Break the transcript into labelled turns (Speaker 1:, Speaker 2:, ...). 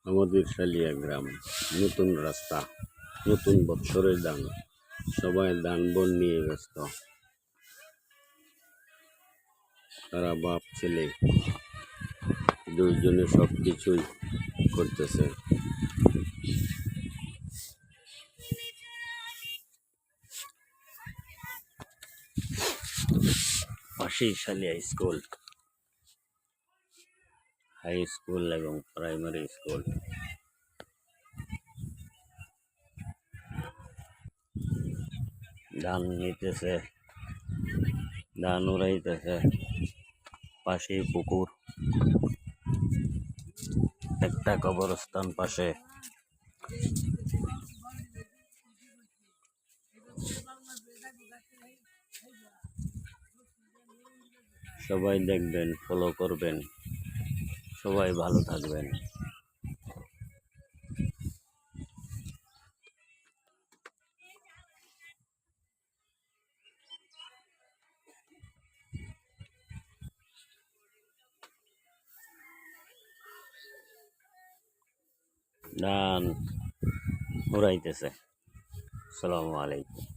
Speaker 1: আমাদের শালিয়া গ্রাম, নতুন রাস্তা, নতুন বৎসরের দান, সবাই দান বন নিয়ে ব্যস্ত। তারা বাপ ছেলে দুইজনে সব কিছুই করতেছে। পাশেই শালিয়া স্কুল, হাই স্কুল এবং প্রাইমারি স্কুল। ধান নিতেছে, ধান উড়াইতেছে, পাশেই পুকুর, একটা কবরস্থান পাশে। সবাই দেখবেন, ফলো করবেন, সবাই ভালো থাকবেন। ধান উড়াইতেছে। আসসালামু আলাইকুম।